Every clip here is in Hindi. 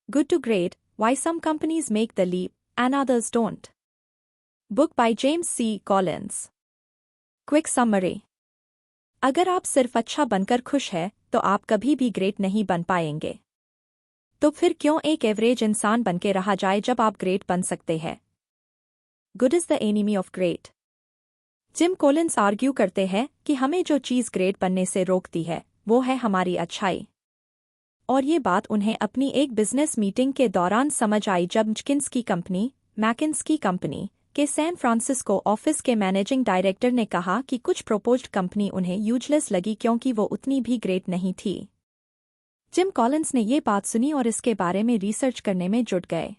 Good to Great, Why Some Companies Make the Leap and Others Don't. Book by James C. Collins. Quick summary. अगर आप सिर्फ अच्छा बनकर खुश है तो आप कभी भी ग्रेट नहीं बन पाएंगे। तो फिर क्यों एक एवरेज इंसान बनके रहा जाए जब आप ग्रेट बन सकते हैं? Good is the enemy of great. Gym Collins argue करते हैं कि हमें जो चीज़ ग्रेट बनने से रोकती है वो है हमारी अच्छाई। और ये बात उन्हें अपनी एक बिजनेस मीटिंग के दौरान समझ आई जब मैकिन्सकी कंपनी के सैन फ्रांसिस्को ऑफिस के मैनेजिंग डायरेक्टर ने कहा कि कुछ प्रपोज्ड कंपनी उन्हें यूजलेस लगी क्योंकि वो उतनी भी ग्रेट नहीं थी। जिम कॉलिंस ने ये बात सुनी और इसके बारे में रिसर्च करने में जुट गए।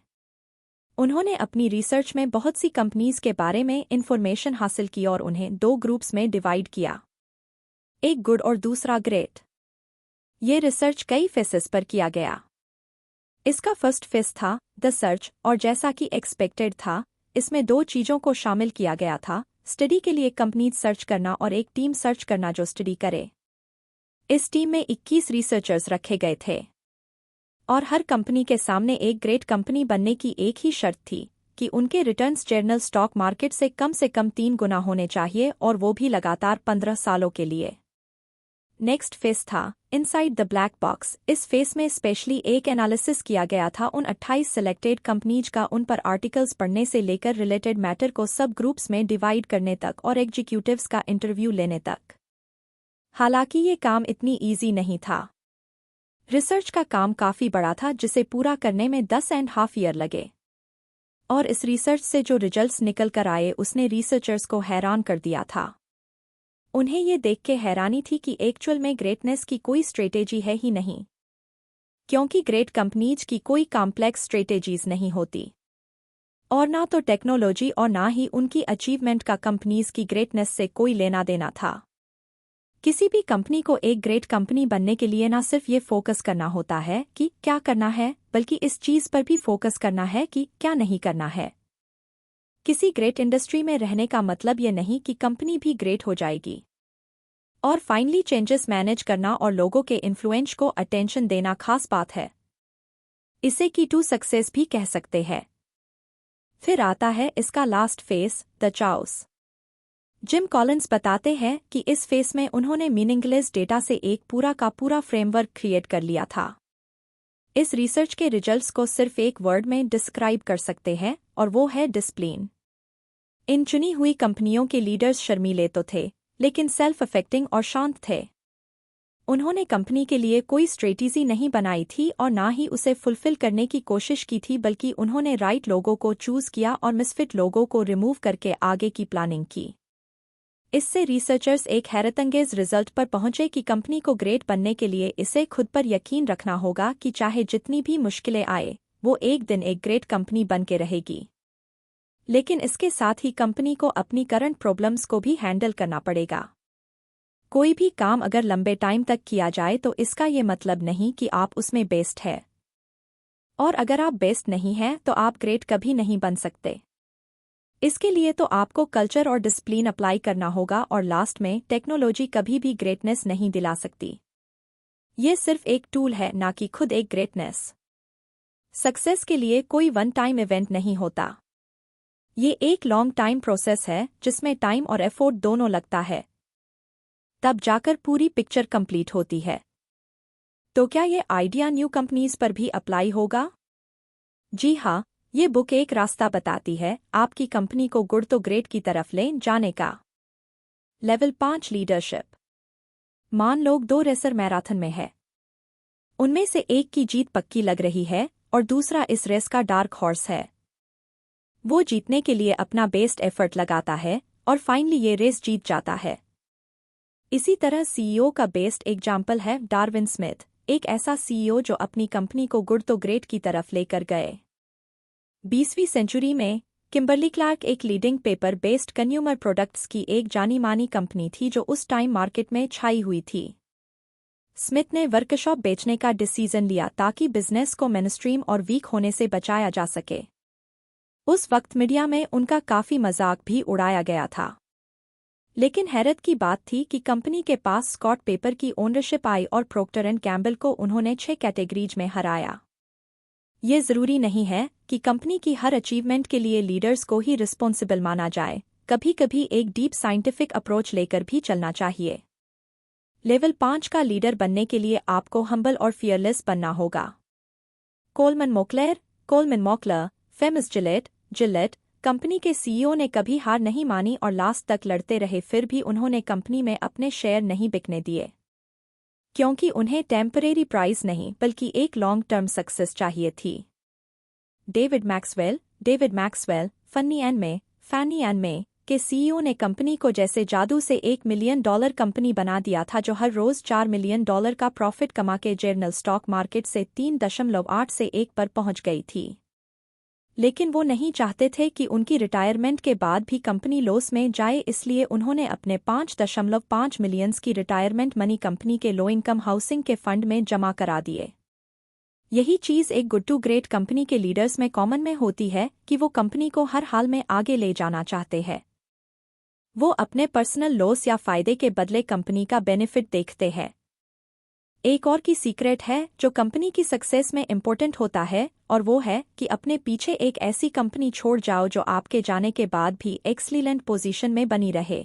उन्होंने अपनी रिसर्च में बहुत सी कंपनीज के बारे में इंफॉर्मेशन हासिल की और उन्हें 2 ग्रुप्स में डिवाइड किया, एक गुड और दूसरा ग्रेट। ये रिसर्च कई फेसेस पर किया गया। इसका फर्स्ट फेस था द सर्च, और जैसा कि एक्सपेक्टेड था इसमें 2 चीज़ों को शामिल किया गया था, स्टडी के लिए कंपनी सर्च करना और एक टीम सर्च करना जो स्टडी करे। इस टीम में 21 रिसर्चर्स रखे गए थे और हर कंपनी के सामने एक ग्रेट कंपनी बनने की एक ही शर्त थी कि उनके रिटर्न्स जनरल स्टॉक मार्केट से कम 3 गुना होने चाहिए और वो भी लगातार 15 सालों के लिए। नेक्स्ट फेस था इनसाइड द ब्लैक बॉक्स। इस फेस में स्पेशली एक एनालिसिस किया गया था उन 28 सिलेक्टेड कंपनीज का, उन पर आर्टिकल्स पढ़ने से लेकर रिलेटेड मैटर को सब ग्रुप्स में डिवाइड करने तक और एग्जीक्यूटिव्स का इंटरव्यू लेने तक। हालांकि ये काम इतनी ईजी नहीं था। रिसर्च का काम काफ़ी बड़ा था जिसे पूरा करने में 10.5 ईयर लगे। और इस रिसर्च से जो रिजल्ट्स निकल कर आए उसने रिसर्चर्स को हैरान कर दिया था। उन्हें ये देख के हैरानी थी कि एक्चुअल में ग्रेटनेस की कोई स्ट्रेटेजी है ही नहीं, क्योंकि ग्रेट कंपनीज की कोई कॉम्प्लेक्स स्ट्रेटेजीज नहीं होती और ना तो टेक्नोलॉजी और ना ही उनकी अचीवमेंट का कंपनीज की ग्रेटनेस से कोई लेना देना था। किसी भी कंपनी को एक ग्रेट कंपनी बनने के लिए ना सिर्फ ये फोकस करना होता है कि क्या करना है, बल्कि इस चीज़ पर भी फोकस करना है कि क्या नहीं करना है। किसी ग्रेट इंडस्ट्री में रहने का मतलब ये नहीं कि कंपनी भी ग्रेट हो जाएगी। और फाइनली चेंजेस मैनेज करना और लोगों के इन्फ्लुएंस को अटेंशन देना खास बात है। इसे की टू सक्सेस भी कह सकते हैं। फिर आता है इसका last face, the chaos. Gym Collins बताते हैं कि इस फेस में उन्होंने मीनिंगलेस डेटा से एक पूरा का पूरा फ्रेमवर्क क्रिएट कर लिया था। इस रिसर्च के रिजल्ट्स को सिर्फ एक वर्ड में डिस्क्राइब कर सकते हैं और वो है डिसिप्लिन। इन चुनी हुई कंपनियों के लीडर्स शर्मीले तो थे लेकिन सेल्फ अफेक्टिंग और शांत थे। उन्होंने कंपनी के लिए कोई स्ट्रेटेजी नहीं बनाई थी और ना ही उसे फुलफिल करने की कोशिश की थी, बल्कि उन्होंने राइट लोगों को चूज किया और मिसफिट लोगों को रिमूव करके आगे की प्लानिंग की। इससे रिसर्चर्स एक हैरतअंगेज रिजल्ट पर पहुंचे कि कंपनी को ग्रेट बनने के लिए इसे खुद पर यकीन रखना होगा कि चाहे जितनी भी मुश्किलें आए वो एक दिन एक ग्रेट कंपनी बन के रहेगी। लेकिन इसके साथ ही कंपनी को अपनी करंट प्रॉब्लम्स को भी हैंडल करना पड़ेगा। कोई भी काम अगर लंबे टाइम तक किया जाए तो इसका ये मतलब नहीं कि आप उसमें बेस्ट है, और अगर आप बेस्ट नहीं हैं तो आप ग्रेट कभी नहीं बन सकते। इसके लिए तो आपको कल्चर और डिसिप्लिन अप्लाई करना होगा, और लास्ट में टेक्नोलॉजी कभी भी ग्रेटनेस नहीं दिला सकती। ये सिर्फ एक टूल है, ना कि खुद एक ग्रेटनेस। सक्सेस के लिए कोई वन टाइम इवेंट नहीं होता। ये एक लॉन्ग टाइम प्रोसेस है जिसमें टाइम और एफोर्ट दोनों लगता है, तब जाकर पूरी पिक्चर कंप्लीट होती है। तो क्या ये आइडिया न्यू कंपनीज पर भी अप्लाई होगा? जी हाँ, ये बुक एक रास्ता बताती है आपकी कंपनी को गुड तो ग्रेट की तरफ ले जाने का। Level 5 leadership. मान लो 2 रेसर मैराथन में है। उनमें से एक की जीत पक्की लग रही है और दूसरा इस रेस का डार्क हॉर्स है। वो जीतने के लिए अपना बेस्ट एफर्ट लगाता है और फाइनली ये रेस जीत जाता है। इसी तरह सीईओ का बेस्ट एग्जाम्पल है डार्विन स्मिथ, एक ऐसा सीईओ जो अपनी कंपनी को गुड तो ग्रेट की तरफ लेकर गए। 20वीं सेंचुरी में किम्बर्ली क्लार्क एक leading paper based consumer products की एक जानी मानी कंपनी थी जो उस टाइम मार्केट में छाई हुई थी। स्मिथ ने वर्कशॉप बेचने का डिसीजन लिया ताकि बिजनेस को मेनस्ट्रीम और वीक होने से बचाया जा सके। उस वक्त मीडिया में उनका काफ़ी मजाक भी उड़ाया गया था। लेकिन हैरत की बात थी कि कंपनी के पास स्कॉट पेपर की ओनरशिप आई और प्रोक्टर एंड गैम्बल को उन्होंने 6 कैटेगरीज में हराया। ये ज़रूरी नहीं है कि कंपनी की हर अचीवमेंट के लिए लीडर्स को ही रिस्पॉन्सिबल माना जाए, कभी कभी एक डीप साइंटिफिक अप्रोच लेकर भी चलना चाहिए। लेवल 5 का लीडर बनने के लिए आपको हम्बल और फियरलेस बनना होगा। कोलमन मोकलर, फेमस जिलेट कंपनी के सीईओ ने कभी हार नहीं मानी और लास्ट तक लड़ते रहे, फिर भी उन्होंने कंपनी में अपने शेयर नहीं बिकने दिए, क्योंकि उन्हें टेम्परेरी प्राइज नहीं बल्कि एक लॉन्ग टर्म सक्सेस चाहिए थी। डेविड मैक्सवेल फनी एंड में के सीईओ ने कंपनी को जैसे जादू से $1 मिलियन कंपनी बना दिया था, जो हर रोज $4 मिलियन का प्रॉफिट कमा के जर्नल स्टॉक मार्केट से 3.8 से 1 पर पहुंच गई थी। लेकिन वो नहीं चाहते थे कि उनकी रिटायरमेंट के बाद भी कंपनी लॉस में जाए, इसलिए उन्होंने अपने 5.5 मिलियन की रिटायरमेंट मनी कंपनी के लो इनकम हाउसिंग के फंड में जमा करा दिए। यही चीज़ एक गुड टू ग्रेट कंपनी के लीडर्स में कॉमन में होती है कि वो कंपनी को हर हाल में आगे ले जाना चाहते हैं। वो अपने पर्सनल लॉस या फायदे के बदले कंपनी का बेनिफिट देखते हैं। एक और की सीक्रेट है जो कंपनी की सक्सेस में इम्पोर्टेंट होता है, और वो है कि अपने पीछे एक ऐसी कंपनी छोड़ जाओ जो आपके जाने के बाद भी एक्सीलेंट पोजीशन में बनी रहे।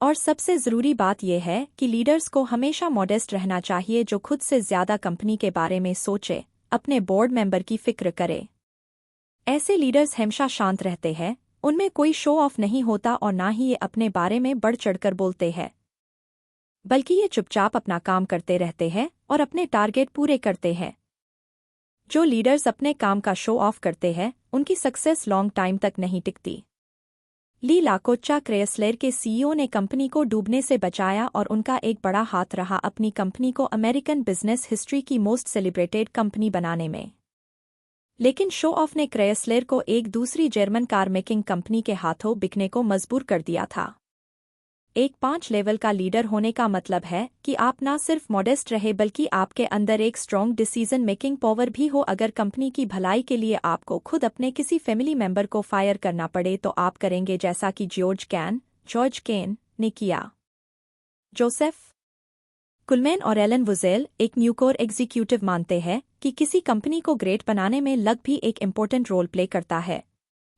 और सबसे ज़रूरी बात यह है कि लीडर्स को हमेशा मॉडेस्ट रहना चाहिए, जो खुद से ज़्यादा कंपनी के बारे में सोचे, अपने बोर्ड मेंबर की फिक्र करे। ऐसे लीडर्स हमेशा शांत रहते हैं, उनमें कोई शो ऑफ नहीं होता और ना ही ये अपने बारे में बढ़ चढ़कर बोलते हैं, बल्कि ये चुपचाप अपना काम करते रहते हैं और अपने टारगेट पूरे करते हैं। जो लीडर्स अपने काम का शो ऑफ करते हैं उनकी सक्सेस लॉन्ग टाइम तक नहीं टिकती। ली लाकोचा क्रेसलर के सीईओ ने कंपनी को डूबने से बचाया और उनका एक बड़ा हाथ रहा अपनी कंपनी को अमेरिकन बिजनेस हिस्ट्री की मोस्ट सेलिब्रेटेड कंपनी बनाने में। लेकिन शो ऑफ ने क्रेसलर को एक दूसरी जर्मन कार मेकिंग कंपनी के हाथों बिकने को मजबूर कर दिया था। एक 5 लेवल का लीडर होने का मतलब है कि आप ना सिर्फ मॉडेस्ट रहे बल्कि आपके अंदर एक स्ट्रॉन्ग डिसीजन मेकिंग पावर भी हो। अगर कंपनी की भलाई के लिए आपको खुद अपने किसी फैमिली मेंबर को फायर करना पड़े तो आप करेंगे, जैसा कि जॉर्ज केन ने किया। जोसेफ कुलमैन और एलन वुजेल, एक न्यूकोर एग्जीक्यूटिव, मानते हैं कि किसी कंपनी को ग्रेट बनाने में लक भी एक इम्पोर्टेंट रोल प्ले करता है।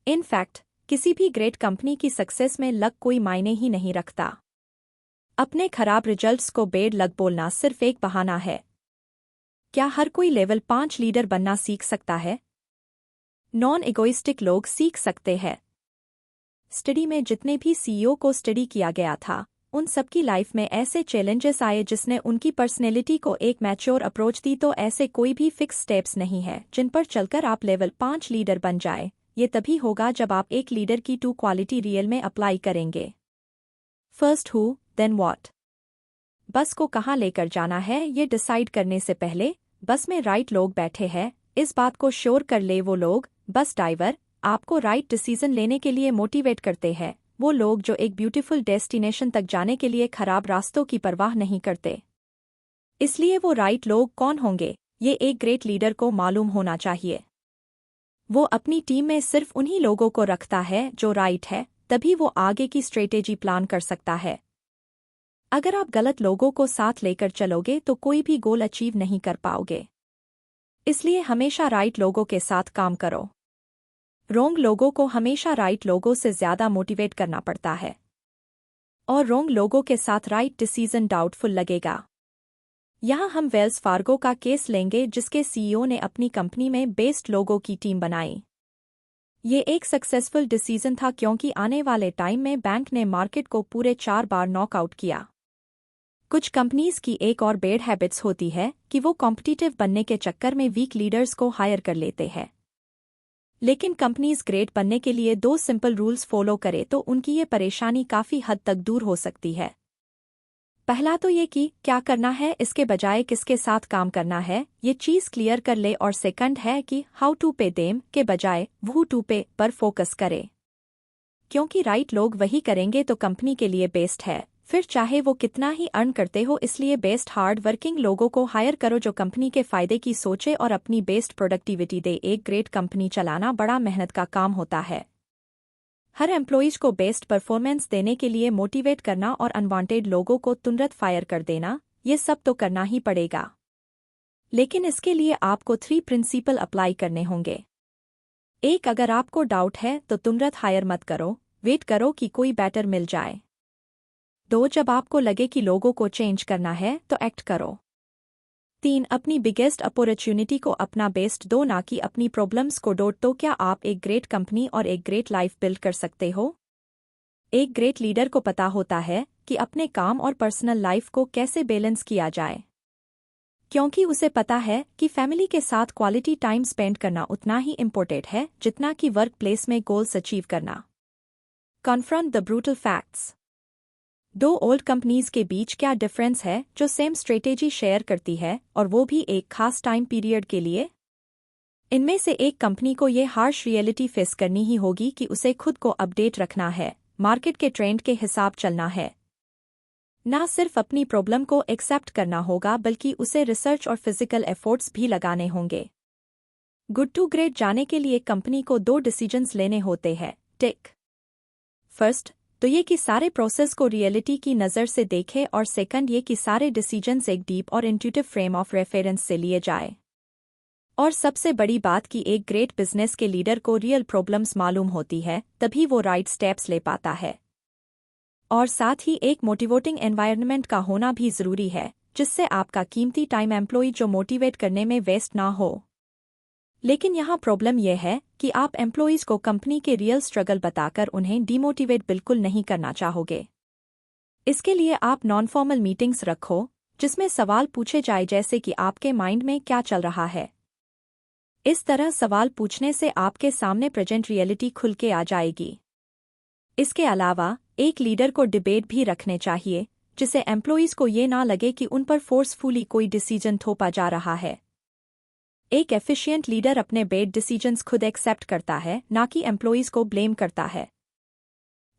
इनफैक्ट किसी भी ग्रेट कंपनी की सक्सेस में लक कोई मायने ही नहीं रखता। अपने खराब रिजल्ट्स को बेड लक बोलना सिर्फ एक बहाना है। क्या हर कोई लेवल 5 लीडर बनना सीख सकता है? नॉन इगोइस्टिक लोग सीख सकते हैं। स्टडी में जितने भी सीईओ को स्टडी किया गया था, उन सबकी लाइफ में ऐसे चैलेंजेस आए जिसने उनकी पर्सनैलिटी को एक मैच्योर अप्रोच दी। तो ऐसे कोई भी फिक्स स्टेप्स नहीं है जिन पर चलकर आप लेवल 5 लीडर बन जाए। ये तभी होगा जब आप एक लीडर की 2 क्वालिटी रियल में अप्लाई करेंगे। First, who then what. Bus को कहाँ लेकर जाना है ये डिसाइड करने से पहले बस में राइट लोग बैठे हैं, इस बात को श्योर कर ले। वो लोग, बस ड्राइवर, आपको राइट डिसीजन लेने के लिए मोटिवेट करते हैं। वो लोग जो एक ब्यूटीफुल डेस्टिनेशन तक जाने के लिए खराब रास्तों की परवाह नहीं करते। इसलिए वो राइट लोग कौन होंगे, ये एक ग्रेट लीडर को मालूम होना चाहिए। वो अपनी टीम में सिर्फ उन्हीं लोगों को रखता है जो राइट है, तभी वो आगे की स्ट्रेटेजी प्लान कर सकता है। अगर आप गलत लोगों को साथ लेकर चलोगे तो कोई भी गोल अचीव नहीं कर पाओगे। इसलिए हमेशा राइट लोगों के साथ काम करो। रॉन्ग लोगों को हमेशा राइट लोगों से ज्यादा मोटिवेट करना पड़ता है, और रॉन्ग लोगों के साथ राइट डिसीजन डाउटफुल लगेगा। यहाँ हम वेल्स फार्गो का केस लेंगे, जिसके सीईओ ने अपनी कंपनी में बेस्ट लोगों की टीम बनाई। ये एक सक्सेसफुल डिसीजन था क्योंकि आने वाले टाइम में बैंक ने मार्केट को पूरे 4 बार नॉकआउट किया। कुछ कंपनीज की एक और बैड हैबिट्स होती है कि वो कॉम्पिटिटिव बनने के चक्कर में वीक लीडर्स को हायर कर लेते हैं। लेकिन कंपनीज ग्रेट बनने के लिए 2 सिंपल रूल्स फॉलो करे तो उनकी ये परेशानी काफ़ी हद तक दूर हो सकती है। पहला तो ये कि क्या करना है इसके बजाय किसके साथ काम करना है, ये चीज़ क्लियर कर ले। और सेकंड है कि हाउ टू पे देम के बजाय वू टू पे पर फोकस करे, क्योंकि राइट लोग वही करेंगे तो कंपनी के लिए बेस्ट है, फिर चाहे वो कितना ही अर्न करते हो। इसलिए बेस्ट हार्ड वर्किंग लोगों को हायर करो जो कंपनी के फायदे की सोचे और अपनी बेस्ट प्रोडक्टिविटी दे। एक ग्रेट कंपनी चलाना बड़ा मेहनत का काम होता है। हर एम्प्लॉइज को बेस्ट परफॉर्मेंस देने के लिए मोटिवेट करना और अनवांटेड लोगों को तुरंत फायर कर देना, ये सब तो करना ही पड़ेगा। लेकिन इसके लिए आपको 3 प्रिंसिपल अप्लाई करने होंगे। 1, अगर आपको डाउट है तो तुरंत हायर मत करो, वेट करो कि कोई बेटर मिल जाए। 2, जब आपको लगे कि लोगों को चेंज करना है तो एक्ट करो। 3, अपनी बिगेस्ट अपॉर्चुनिटी को अपना बेस्ट दो, ना कि अपनी प्रॉब्लम्स को डोट। तो क्या आप एक ग्रेट कंपनी और एक ग्रेट लाइफ बिल्ड कर सकते हो? एक ग्रेट लीडर को पता होता है कि अपने काम और पर्सनल लाइफ को कैसे बैलेंस किया जाए, क्योंकि उसे पता है कि फैमिली के साथ क्वालिटी टाइम स्पेंड करना उतना ही इम्पोर्टेंट है जितना कि वर्क प्लेस में गोल्स अचीव करना। Confront the brutal facts. 2 old companies के बीच क्या डिफरेंस है जो सेम स्ट्रेटेजी शेयर करती है, और वो भी एक खास टाइम पीरियड के लिए? इनमें से एक कंपनी को ये हार्श रियलिटी फेस करनी ही होगी कि उसे खुद को अपडेट रखना है, मार्केट के ट्रेंड के हिसाब चलना है। ना सिर्फ अपनी प्रॉब्लम को एक्सेप्ट करना होगा बल्कि उसे रिसर्च और फिजिकल एफर्ट्स भी लगाने होंगे। गुड टू ग्रेट जाने के लिए कंपनी को 2 डिसीजंस लेने होते हैं। टिक। फर्स्ट तो ये कि सारे प्रोसेस को रियलिटी की नज़र से देखे, और सेकंड ये कि सारे डिसीजंस एक डीप और इंट्यूटिव फ्रेम ऑफ रेफरेंस से लिए जाए। और सबसे बड़ी बात कि एक ग्रेट बिजनेस के लीडर को रियल प्रॉब्लम्स मालूम होती है, तभी वो राइट स्टेप्स ले पाता है। और साथ ही एक मोटिवेटिंग एनवायरनमेंट का होना भी ज़रूरी है, जिससे आपका कीमती टाइम एम्प्लॉय जो मोटिवेट करने में वेस्ट ना हो। लेकिन यहाँ प्रॉब्लम यह है कि आप एम्प्लॉइज़ को कंपनी के रियल स्ट्रगल बताकर उन्हें डिमोटिवेट बिल्कुल नहीं करना चाहोगे। इसके लिए आप नॉन फॉर्मल मीटिंग्स रखो, जिसमें सवाल पूछे जाए जैसे कि आपके माइंड में क्या चल रहा है। इस तरह सवाल पूछने से आपके सामने प्रेजेंट रियलिटी खुल के आ जाएगी। इसके अलावा एक लीडर को डिबेट भी रखने चाहिए, जिससे एम्प्लॉइज़ को ये ना लगे कि उन पर फोर्सफुली कोई डिसीजन थोपा जा रहा है। एक एफिशिएंट लीडर अपने बेड डिसीजंस खुद एक्सेप्ट करता है, ना कि एम्प्लॉइज़ को ब्लेम करता है।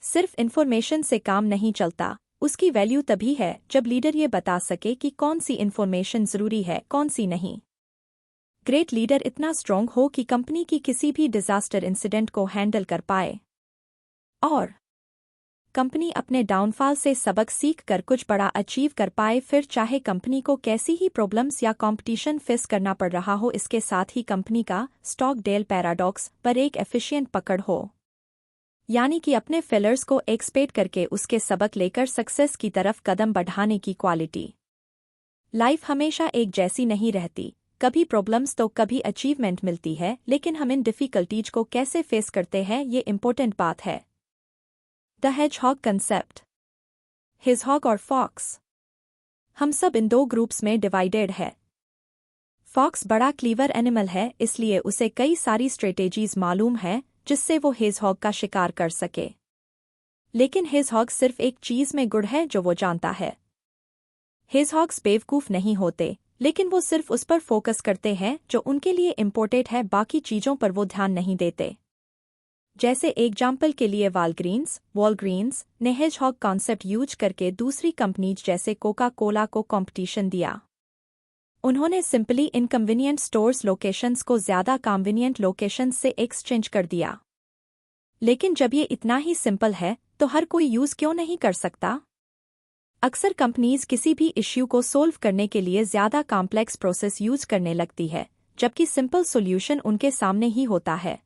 सिर्फ इन्फॉर्मेशन से काम नहीं चलता, उसकी वैल्यू तभी है जब लीडर ये बता सके कि कौन सी इन्फॉर्मेशन ज़रूरी है, कौन सी नहीं। ग्रेट लीडर इतना स्ट्रॉन्ग हो कि कंपनी की किसी भी डिजास्टर इंसिडेंट को हैंडल कर पाए, और कंपनी अपने डाउनफॉल से सबक सीख कर कुछ बड़ा अचीव कर पाए, फिर चाहे कंपनी को कैसी ही प्रॉब्लम्स या कंपटीशन फेस करना पड़ रहा हो। इसके साथ ही कंपनी का स्टॉकडेल पैराडॉक्स पर एक एफिशिएंट पकड़ हो, यानी कि अपने फेलर्स को एक्सपेक्ट करके उसके सबक लेकर सक्सेस की तरफ कदम बढ़ाने की क्वालिटी। लाइफ हमेशा एक जैसी नहीं रहती, कभी प्रॉब्लम्स तो कभी अचीवमेंट मिलती है, लेकिन हम इन डिफ़िकल्टीज को कैसे फेस करते हैं ये इम्पोर्टेंट बात है। The hedgehog concept. हेजहॉग और फॉक्स। हम सब इन 2 ग्रुप्स में डिवाइडेड है। फॉक्स बड़ा क्लीवर एनिमल है, इसलिए उसे कई सारी स्ट्रेटेजीज मालूम है जिससे वो हेजहॉग का शिकार कर सके। लेकिन हेजहॉग सिर्फ एक चीज में गुड है जो वो जानता है। हेजहॉग्स बेवकूफ नहीं होते, लेकिन वो सिर्फ उस पर फोकस करते हैं जो उनके लिए इम्पोर्टेंट है, बाकी चीजों पर वो ध्यान नहीं देते। जैसे एग्जाम्पल के लिए वॉलग्रीन्स ने हेजहॉग कॉन्सेप्ट यूज करके दूसरी कंपनीज जैसे कोका कोला को कंपटीशन दिया। उन्होंने सिंपली इनकन्वीनियंट स्टोर्स लोकेशंस को ज़्यादा कन्वीनियंट लोकेशंस से एक्सचेंज कर दिया। लेकिन जब ये इतना ही सिंपल है तो हर कोई यूज़ क्यों नहीं कर सकता? अक्सर कंपनीज किसी भी इश्यू को सोल्व करने के लिए ज़्यादा कॉम्प्लेक्स प्रोसेस यूज करने लगती है, जबकि सिंपल सॉल्यूशन उनके सामने ही होता है।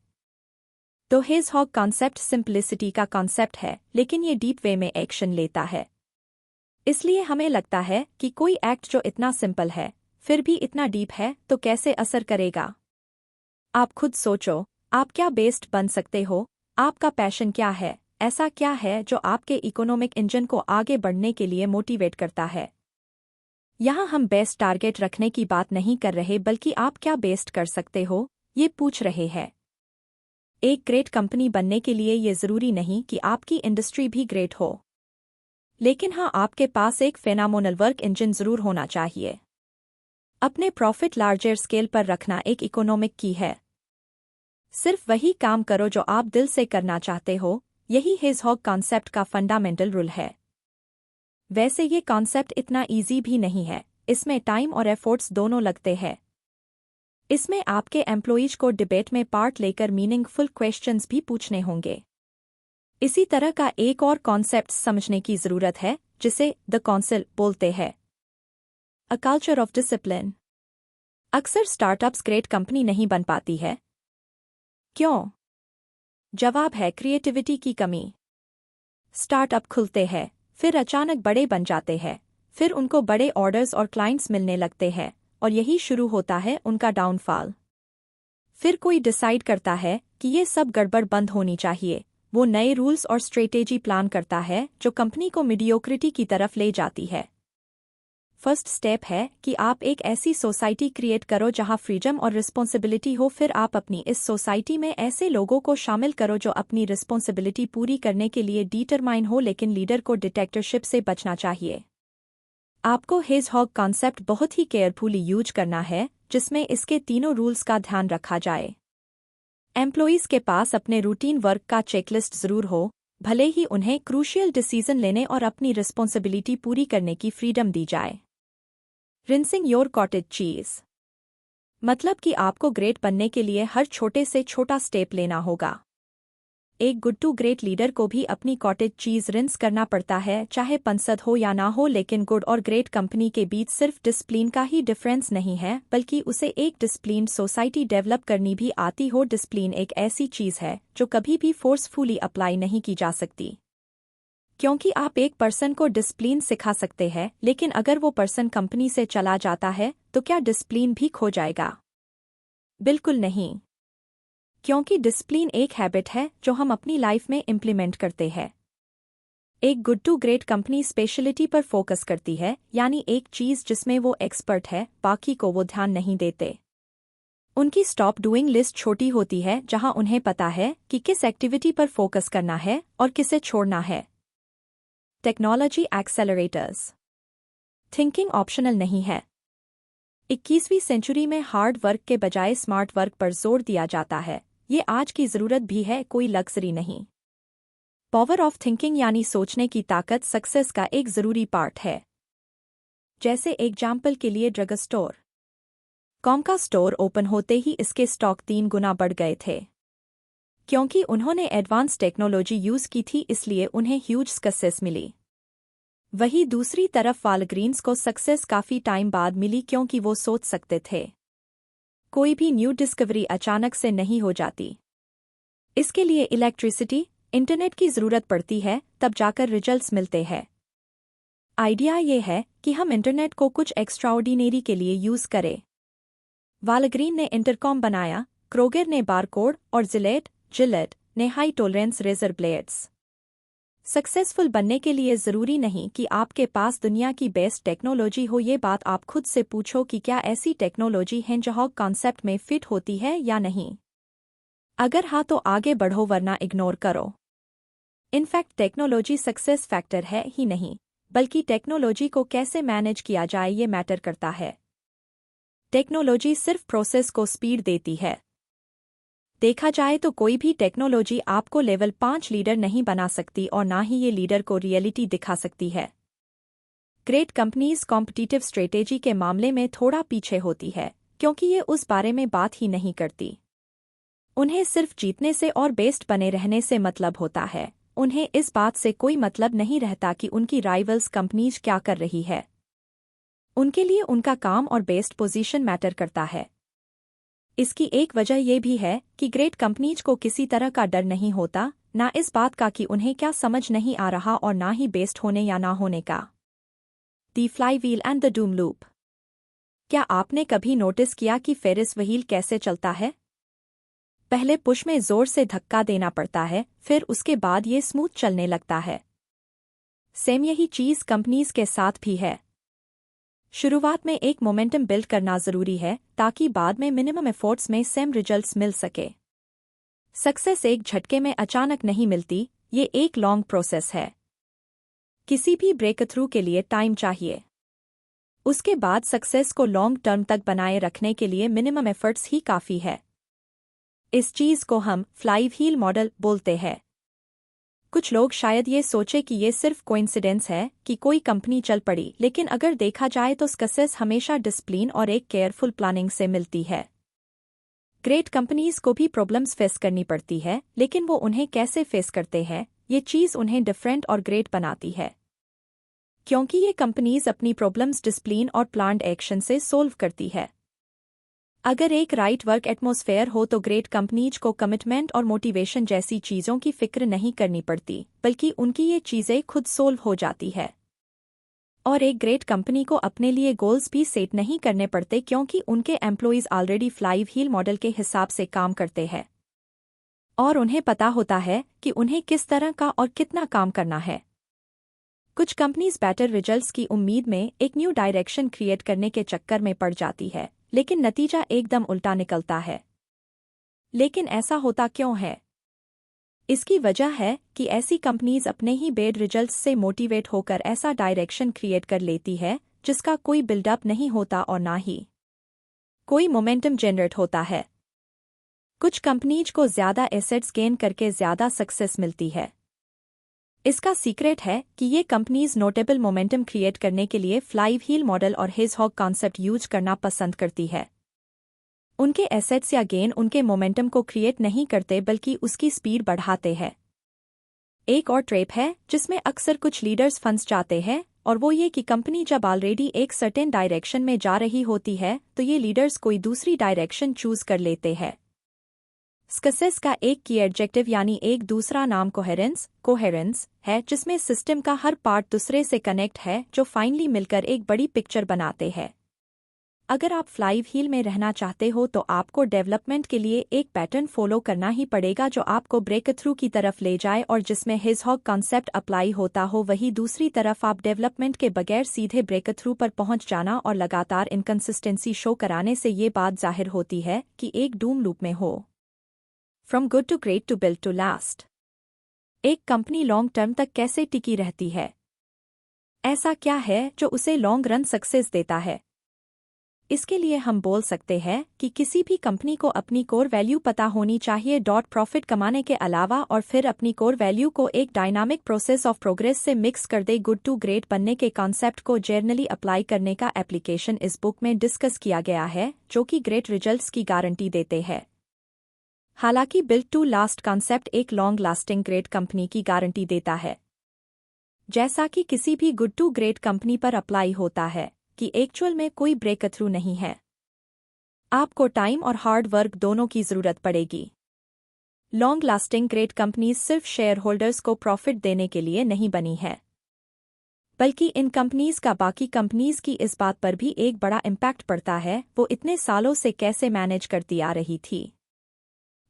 तो हेजहॉग कॉन्सेप्ट सिंपलिसिटी का कॉन्सेप्ट है, लेकिन ये डीप वे में एक्शन लेता है। इसलिए हमें लगता है कि कोई एक्ट जो इतना सिंपल है फिर भी इतना डीप है तो कैसे असर करेगा। आप खुद सोचो, आप क्या बेस्ट बन सकते हो? आपका पैशन क्या है? ऐसा क्या है जो आपके इकोनॉमिक इंजन को आगे बढ़ने के लिए मोटिवेट करता है? यहाँ हम बेस्ट टारगेट रखने की बात नहीं कर रहे, बल्कि आप क्या बेस्ट कर सकते हो ये पूछ रहे हैं। एक ग्रेट कंपनी बनने के लिए ये ज़रूरी नहीं कि आपकी इंडस्ट्री भी ग्रेट हो, लेकिन हाँ, आपके पास एक फेनामोनल वर्क इंजन ज़रूर होना चाहिए। अपने प्रॉफिट लार्जर स्केल पर रखना एक इकोनॉमिक की है। सिर्फ वही काम करो जो आप दिल से करना चाहते हो, यही हेजहॉग कॉन्सेप्ट का फंडामेंटल रूल है। वैसे ये कॉन्सेप्ट इतना इजी भी नहीं है, इसमें टाइम और एफर्ट्स दोनों लगते हैं। इसमें आपके एम्प्लॉइज को डिबेट में पार्ट लेकर मीनिंगफुल क्वेश्चंस भी पूछने होंगे। इसी तरह का एक और कॉन्सेप्ट समझने की ज़रूरत है, जिसे द काउंसिल बोलते हैं, अ कल्चर ऑफ डिसिप्लिन। अक्सर स्टार्टअप्स ग्रेट कंपनी नहीं बन पाती है। क्यों? जवाब है क्रिएटिविटी की कमी। स्टार्टअप खुलते हैं, फिर अचानक बड़े बन जाते हैं, फिर उनको बड़े ऑर्डर्स और क्लाइंट्स मिलने लगते हैं, और यही शुरू होता है उनका डाउनफॉल। फिर कोई डिसाइड करता है कि ये सब गड़बड़ बंद होनी चाहिए। वो नए रूल्स और स्ट्रेटेजी प्लान करता है जो कंपनी को मीडियोक्रिटी की तरफ ले जाती है। फर्स्ट स्टेप है कि आप एक ऐसी सोसाइटी क्रिएट करो जहां फ्रीडम और रिस्पॉन्सिबिलिटी हो। फिर आप अपनी इस सोसाइटी में ऐसे लोगों को शामिल करो जो अपनी रिस्पॉन्सिबिलिटी पूरी करने के लिए डिटरमाइन हो, लेकिन लीडर को डिक्टेटरशिप से बचना चाहिए। आपको हेजहॉग कॉन्सेप्ट बहुत ही केयरफुली यूज करना है, जिसमें इसके तीनों रूल्स का ध्यान रखा जाए। एम्प्लॉइज के पास अपने रूटीन वर्क का चेकलिस्ट जरूर हो, भले ही उन्हें क्रूशियल डिसीजन लेने और अपनी रिस्पॉन्सिबिलिटी पूरी करने की फ्रीडम दी जाए। रिंसिंग योर कॉटेज चीज मतलब कि आपको ग्रेट बनने के लिए हर छोटे से छोटा स्टेप लेना होगा। एक गुड टू ग्रेट लीडर को भी अपनी कॉटेज चीज रिंस करना पड़ता है, चाहे पंसद हो या ना हो। लेकिन गुड और ग्रेट कंपनी के बीच सिर्फ डिसिप्लिन का ही डिफरेंस नहीं है, बल्कि उसे एक डिसिप्लिन्ड सोसाइटी डेवलप करनी भी आती हो। डिसिप्लिन एक ऐसी चीज है जो कभी भी फोर्सफुली अप्लाई नहीं की जा सकती, क्योंकि आप एक पर्सन को डिसिप्लिन सिखा सकते हैं, लेकिन अगर वो पर्सन कंपनी से चला जाता है तो क्या डिसिप्लिन भी खो जाएगा? बिल्कुल नहीं, क्योंकि डिसिप्लिन एक हैबिट है जो हम अपनी लाइफ में इम्प्लीमेंट करते हैं। एक good to great company speciality पर फोकस करती है, यानी एक चीज जिसमें वो एक्सपर्ट है, बाकी को वो ध्यान नहीं देते। उनकी स्टॉप डूइंग लिस्ट छोटी होती है, जहां उन्हें पता है कि किस एक्टिविटी पर फोकस करना है और किसे छोड़ना है। टेक्नोलॉजी एक्सेलरेटर्स थिंकिंग ऑप्शनल नहीं है। 21वीं सेंचुरी में हार्ड वर्क के बजाय स्मार्ट वर्क पर जोर दिया जाता है। ये आज की जरूरत भी है, कोई लग्जरी नहीं। पावर ऑफ थिंकिंग यानी सोचने की ताकत सक्सेस का एक जरूरी पार्ट है। जैसे एग्जाम्पल के लिए ड्रग स्टोर। कॉम का स्टोर ओपन होते ही इसके स्टॉक 3 गुना बढ़ गए थे, क्योंकि उन्होंने एडवांस टेक्नोलॉजी यूज की थी, इसलिए उन्हें ह्यूज सक्सेस मिली। वही दूसरी तरफ वालग्रीन्स को सक्सेस काफी टाइम बाद मिली, क्योंकि वो सोच सकते थे। कोई भी न्यू डिस्कवरी अचानक से नहीं हो जाती। इसके लिए इलेक्ट्रिसिटी, इंटरनेट की जरूरत पड़ती है, तब जाकर रिजल्ट्स मिलते हैं। आइडिया ये है कि हम इंटरनेट को कुछ एक्स्ट्राऑर्डिनरी के लिए यूज करें। वालग्रीन ने इंटरकॉम बनाया, क्रोगर ने बारकोड और जिलेट ने high tolerance razor blades. Successful बनने के लिए जरूरी नहीं कि आपके पास दुनिया की बेस्ट टेक्नोलॉजी हो। ये बात आप खुद से पूछो कि क्या ऐसी टेक्नोलॉजी हेजहॉग कॉन्सेप्ट में फिट होती है या नहीं। अगर हाँ तो आगे बढ़ो, वरना इग्नोर करो। इनफैक्ट टेक्नोलॉजी सक्सेस फैक्टर है ही नहीं, बल्कि टेक्नोलॉजी को कैसे मैनेज किया जाए ये मैटर करता है। टेक्नोलॉजी सिर्फ प्रोसेस को स्पीड देती है। देखा जाए तो कोई भी टेक्नोलॉजी आपको लेवल 5 लीडर नहीं बना सकती, और ना ही ये लीडर को रियलिटी दिखा सकती है। ग्रेट कंपनीज कॉम्पिटिटिव स्ट्रेटेजी के मामले में थोड़ा पीछे होती है, क्योंकि ये उस बारे में बात ही नहीं करती। उन्हें सिर्फ जीतने से और बेस्ट बने रहने से मतलब होता है। उन्हें इस बात से कोई मतलब नहीं रहता कि उनकी राइवल्स कंपनीज क्या कर रही है। उनके लिए उनका काम और बेस्ट पोजीशन मैटर करता है। इसकी एक वजह यह भी है कि ग्रेट कंपनीज को किसी तरह का डर नहीं होता, ना इस बात का कि उन्हें क्या समझ नहीं आ रहा, और ना ही बेस्ट होने या ना होने का। The flywheel and the doom loop. क्या आपने कभी नोटिस किया कि फेरिस व्हील कैसे चलता है? पहले पुश में जोर से धक्का देना पड़ता है, फिर उसके बाद ये स्मूथ चलने लगता है। सेम यही चीज कंपनीज के साथ भी है। शुरुआत में एक मोमेंटम बिल्ड करना जरूरी है, ताकि बाद में मिनिमम एफर्ट्स में सेम रिजल्ट्स मिल सके। सक्सेस एक झटके में अचानक नहीं मिलती, ये एक लॉन्ग प्रोसेस है। किसी भी ब्रेक थ्रू के लिए टाइम चाहिए। उसके बाद सक्सेस को लॉन्ग टर्म तक बनाए रखने के लिए मिनिमम एफर्ट्स ही काफी है। इस चीज को हम फ्लाई व्हील मॉडल बोलते हैं। कुछ लोग शायद ये सोचे कि ये सिर्फ कोइंसिडेंस है कि कोई कंपनी चल पड़ी, लेकिन अगर देखा जाए तो सक्सेस हमेशा डिसिप्लिन और एक केयरफुल प्लानिंग से मिलती है। ग्रेट कंपनीज को भी प्रॉब्लम्स फेस करनी पड़ती है, लेकिन वो उन्हें कैसे फेस करते हैं, ये चीज उन्हें डिफरेंट और ग्रेट बनाती है। क्योंकि ये कंपनीज अपनी प्रॉब्लम्स डिसिप्लिन और प्लान्ड एक्शन से सोल्व करती है। अगर एक राइट वर्क एटमॉस्फेयर हो तो ग्रेट कंपनीज को कमिटमेंट और मोटिवेशन जैसी चीज़ों की फिक्र नहीं करनी पड़ती, बल्कि उनकी ये चीज़ें खुद सोल्व हो जाती है। और एक ग्रेट कंपनी को अपने लिए गोल्स भी सेट नहीं करने पड़ते, क्योंकि उनके एम्प्लॉइज ऑलरेडी फ्लाइव व्हील मॉडल के हिसाब से काम करते हैं और उन्हें पता होता है कि उन्हें किस तरह का और कितना काम करना है। कुछ कंपनीज बेटर रिजल्ट्स की उम्मीद में एक न्यू डायरेक्शन क्रिएट करने के चक्कर में पड़ जाती है, लेकिन नतीजा एकदम उल्टा निकलता है। लेकिन ऐसा होता क्यों है? इसकी वजह है कि ऐसी कंपनीज अपने ही बेड रिजल्ट्स से मोटिवेट होकर ऐसा डायरेक्शन क्रिएट कर लेती है जिसका कोई बिल्डअप नहीं होता और ना ही कोई मोमेंटम जनरेट होता है। कुछ कंपनीज को ज़्यादा एसेट्स गेन करके ज़्यादा सक्सेस मिलती है। इसका सीक्रेट है कि ये कंपनीज नोटेबल मोमेंटम क्रिएट करने के लिए फ्लाइव व्हील मॉडल और हिजहॉग कॉन्सेप्ट यूज करना पसंद करती है। उनके एसेट्स या गेन उनके मोमेंटम को क्रिएट नहीं करते, बल्कि उसकी स्पीड बढ़ाते हैं। एक और ट्रैप है जिसमें अक्सर कुछ लीडर्स फंस जाते हैं, और वो ये कि कंपनी जब ऑलरेडी एक सर्टेन डायरेक्शन में जा रही होती है तो ये लीडर्स कोई दूसरी डायरेक्शन चूज कर लेते हैं। सक्सेस का एक की एडजेक्टिव यानी एक दूसरा नाम कोहेरेंस है, जिसमें सिस्टम का हर पार्ट दूसरे से कनेक्ट है, जो फाइनली मिलकर एक बड़ी पिक्चर बनाते हैं। अगर आप फ्लाइव व्हील में रहना चाहते हो तो आपको डेवलपमेंट के लिए एक पैटर्न फॉलो करना ही पड़ेगा जो आपको ब्रेक थ्रू की तरफ ले जाए, और जिसमें हिजहॉग कॉन्सेप्ट अप्लाई होता हो। वही दूसरी तरफ आप डेवलपमेंट के बगैर सीधे ब्रेक थ्रू पर पहुंच जाना और लगातार इनकंसिस्टेंसी शो कराने से ये बात जाहिर होती है कि एक डूम लूप में हो। From good to great to build to last. एक कंपनी लॉन्ग टर्म तक कैसे टिकी रहती है? ऐसा क्या है जो उसे लॉन्ग रन सक्सेस देता है? इसके लिए हम बोल सकते हैं कि किसी भी कंपनी को अपनी कोर वैल्यू पता होनी चाहिए। प्रॉफिट कमाने के अलावा, और फिर अपनी कोर वैल्यू को एक डायनामिक प्रोसेस ऑफ प्रोग्रेस से मिक्स कर दे। गुड टू ग्रेट बनने के कॉन्सेप्ट को जर्नली अप्लाई करने का एप्लीकेशन इस बुक में डिस्कस किया गया है, जो कि ग्रेट रिजल्ट्स की गारंटी देते हैं। हालांकि बिल्ड टू लास्ट कॉन्सेप्ट एक लॉन्ग लास्टिंग ग्रेट कंपनी की गारंटी देता है, जैसा कि किसी भी गुड टू ग्रेट कंपनी पर अप्लाई होता है, कि एक्चुअल में कोई ब्रेक थ्रू नहीं है। आपको टाइम और हार्ड वर्क दोनों की जरूरत पड़ेगी। लॉन्ग लास्टिंग ग्रेट कंपनीज सिर्फ शेयर होल्डर्स को प्रॉफिट देने के लिए नहीं बनी है, बल्कि इन कंपनीज का बाकी कंपनीज की इस बात पर भी एक बड़ा इम्पैक्ट पड़ता है वो इतने सालों से कैसे मैनेज करती आ रही थी।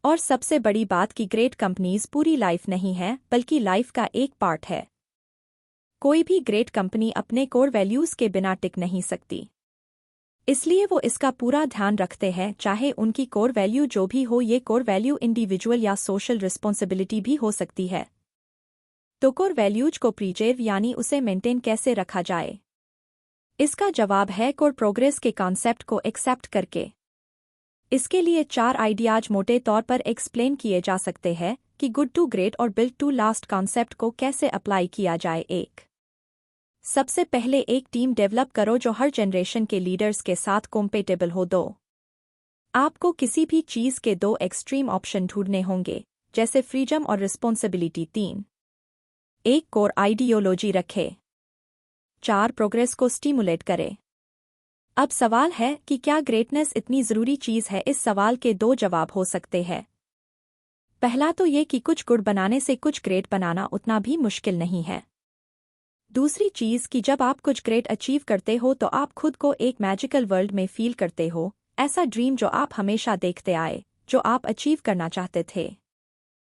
और सबसे बड़ी बात कि ग्रेट कंपनीज पूरी लाइफ नहीं है, बल्कि लाइफ का एक पार्ट है। कोई भी ग्रेट कंपनी अपने कोर वैल्यूज के बिना टिक नहीं सकती, इसलिए वो इसका पूरा ध्यान रखते हैं, चाहे उनकी कोर वैल्यू जो भी हो। ये कोर वैल्यू इंडिविजुअल या सोशल रिस्पॉन्सिबिलिटी भी हो सकती है। तो कोर वैल्यूज को प्रिजर्व यानी उसे मेंटेन कैसे रखा जाए? इसका जवाब है कोर प्रोग्रेस के कॉन्सेप्ट को एक्सेप्ट करके। इसके लिए 4 आइडियाज मोटे तौर पर एक्सप्लेन किए जा सकते हैं कि गुड टू ग्रेट और बिल्ड टू लास्ट कॉन्सेप्ट को कैसे अप्लाई किया जाए। एक, सबसे पहले एक टीम डेवलप करो जो हर जनरेशन के लीडर्स के साथ कॉम्पेटेबल हो। 2, आपको किसी भी चीज़ के 2 एक्सट्रीम ऑप्शन ढूंढने होंगे, जैसे फ्रीडम और रिस्पॉन्सिबिलिटी। 3, एक कोर आइडियोलॉजी रखे। 4, प्रोग्रेस को स्टिमुलेट करे। अब सवाल है कि क्या ग्रेटनेस इतनी ज़रूरी चीज़ है? इस सवाल के 2 जवाब हो सकते हैं। पहला तो ये कि कुछ गुड बनाने से कुछ ग्रेट बनाना उतना भी मुश्किल नहीं है। दूसरी चीज़ कि जब आप कुछ ग्रेट अचीव करते हो तो आप खुद को एक मैजिकल वर्ल्ड में फील करते हो, ऐसा ड्रीम जो आप हमेशा देखते आए, जो आप अचीव करना चाहते थे।